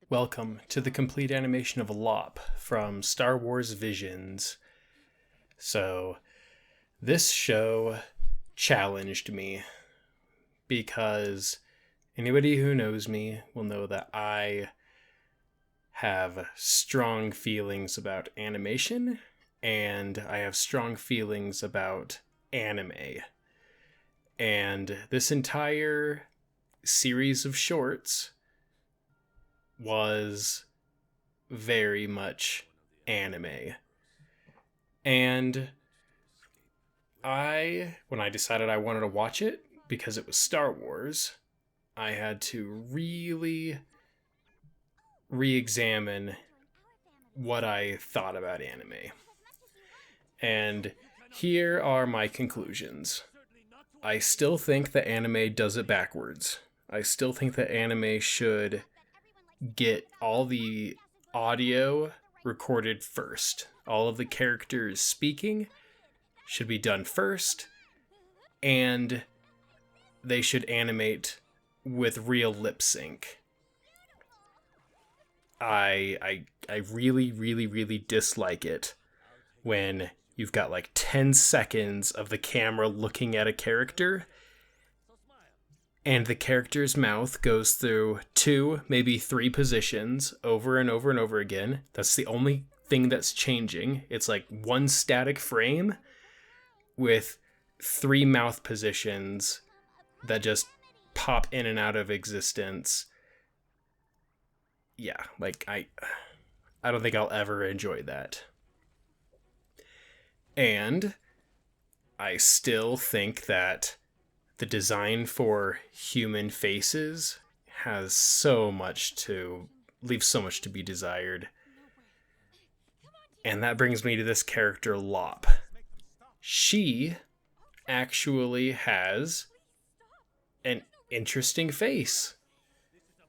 Welcome to the complete animation of Lop from Star Wars Visions. So, this show challenged me because anybody who knows me will know that I have strong feelings about animation and I have strong feelings about anime. And this entire series of shorts was very much anime. And when I decided I wanted to watch it, because it was Star Wars, I had to really re-examine what I thought about anime. And here are my conclusions. I still think that anime does it backwards. I still think that anime should get all the audio recorded first. All of the characters speaking should be done first, and they should animate with real lip sync. I really dislike it when you've got like 10 seconds of the camera looking at a character and the character's mouth goes through 2, maybe 3 positions over and over and over again. That's the only thing that's changing. It's like one static frame with 3 mouth positions that just pop in and out of existence. Yeah, like I don't think I'll ever enjoy that. And I still think that the design for human faces leaves so much to be desired. And that brings me to this character, Lop. She actually has an interesting face.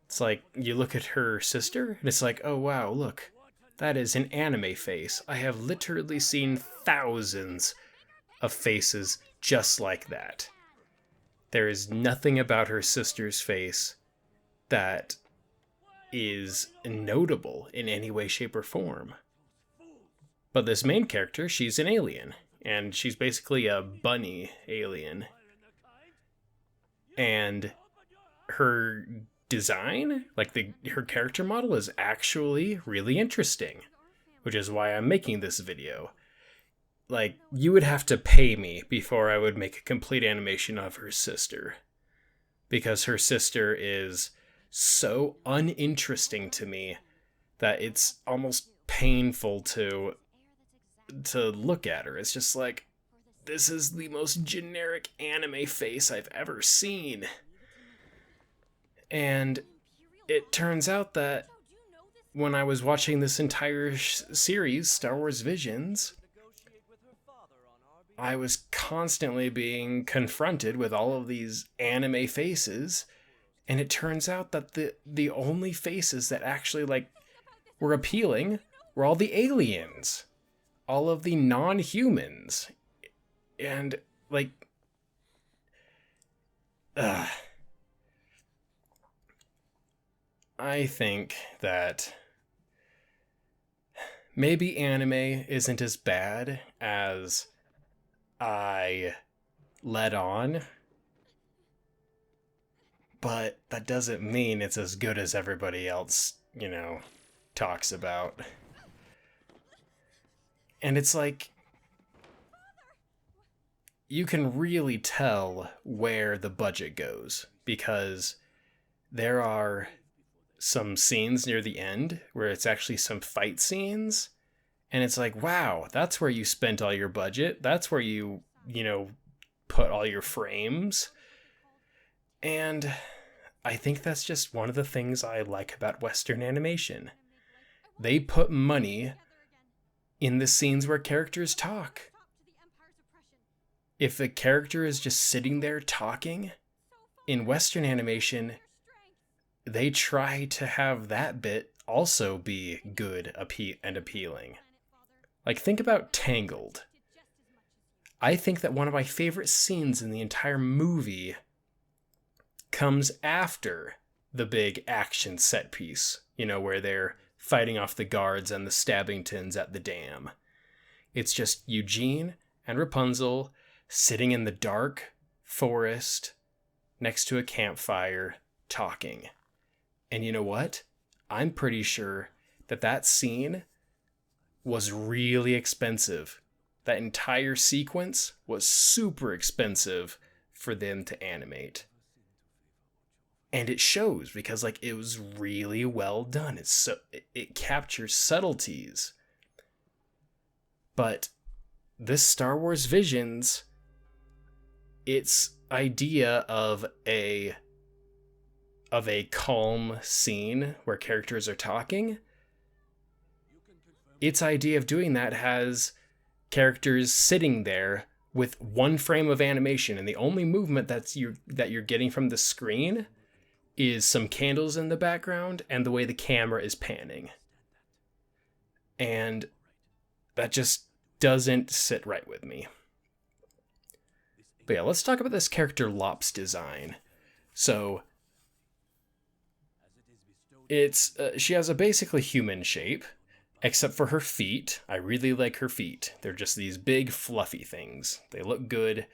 It's like, you look at her sister, and it's like, oh wow, look, that is an anime face. I have literally seen thousands of faces just like that. There is nothing about her sister's face that is notable in any way, shape, or form. But this main character, she's an alien, and she's basically a bunny alien. And her design, her character model, is actually really interesting, which is why I'm making this video. Like, you would have to pay me before I would make a complete animation of her sister. Because her sister is so uninteresting to me that it's almost painful to look at her. It's just like, this is the most generic anime face I've ever seen. And it turns out that when I was watching this entire series, Star Wars Visions, I was constantly being confronted with all of these anime faces, and it turns out that the only faces that actually were appealing were all the aliens, all of the non-humans, and I think that maybe anime isn't as bad as I let on, but that doesn't mean it's as good as everybody else, talks about. And it's like, you can really tell where the budget goes, because there are some scenes near the end where it's actually some fight scenes, and it's like, wow, that's where you spent all your budget. That's where you put all your frames. And I think that's just one of the things I like about Western animation. They put money in the scenes where characters talk. If the character is just sitting there talking, in Western animation, they try to have that bit also be good and appealing. Like, think about Tangled. I think that one of my favorite scenes in the entire movie comes after the big action set piece, where they're fighting off the guards and the Stabbingtons at the dam. It's just Eugene and Rapunzel sitting in the dark forest next to a campfire talking. And you know what? I'm pretty sure that scene was really expensive. That entire sequence was super expensive for them to animate. And it shows because it was really well done. It captures subtleties. But this Star Wars Visions, its idea of a calm scene where characters are talking, its idea of doing that has characters sitting there with one frame of animation, and the only movement that you're getting from the screen is some candles in the background and the way the camera is panning. And that just doesn't sit right with me. But yeah, let's talk about this character Lop's design. So she has a basically human shape, except for her feet. I really like her feet. They're just these big fluffy things. They look good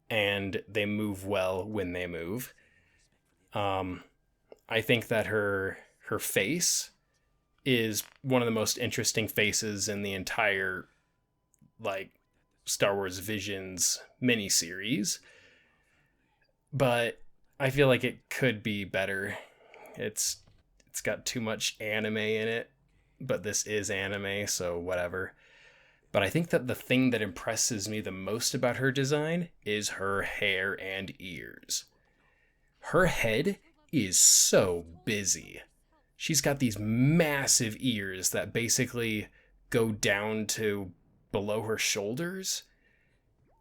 and they move well when they move. I think that her face is one of the most interesting faces in the entire Star Wars Visions miniseries. But I feel like it could be better. It's got too much anime in it, but this is anime, so whatever. But I think that the thing that impresses me the most about her design is her hair and ears. Her head is so busy. She's got these massive ears that basically go down to below her shoulders.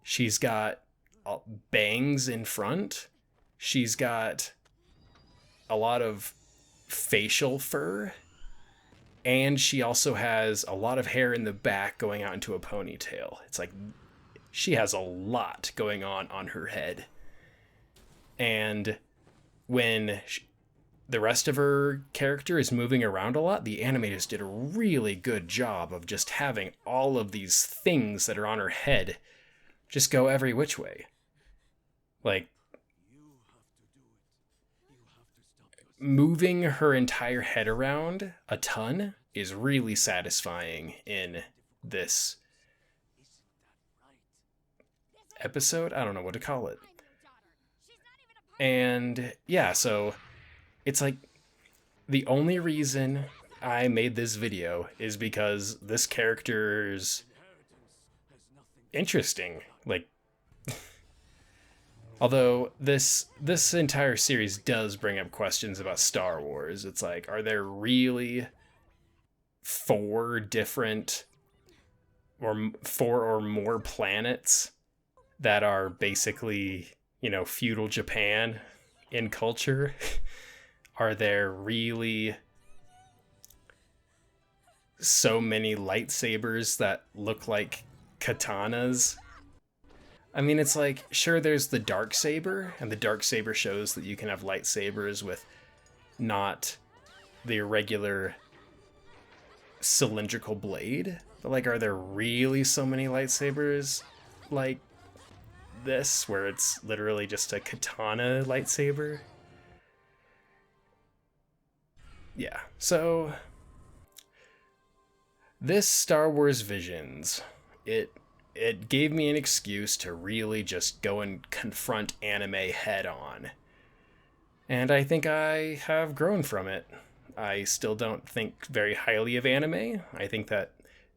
She's got bangs in front. She's got a lot of facial fur. And she also has a lot of hair in the back going out into a ponytail. It's she has a lot going on her head. And when the rest of her character is moving around a lot, the animators did a really good job of just having all of these things that are on her head just go every which way. Moving her entire head around a ton is really satisfying in this episode. I don't know what to call it. And yeah, so it's the only reason I made this video is because this character's interesting. Although this entire series does bring up questions about Star Wars. It's are there really 4 different or 4 or more planets that are basically, feudal Japan in culture? Are there really so many lightsabers that look like katanas? I mean, it's sure, there's the Darksaber, and the Darksaber shows that you can have lightsabers with not the irregular cylindrical blade. But, are there really so many lightsabers like this, where it's literally just a katana lightsaber? Yeah, so this Star Wars Visions, it gave me an excuse to really just go and confront anime head on. And I think I have grown from it. I still don't think very highly of anime. I think that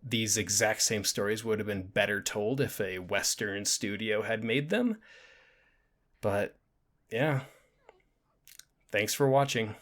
these exact same stories would have been better told if a Western studio had made them. But yeah, thanks for watching.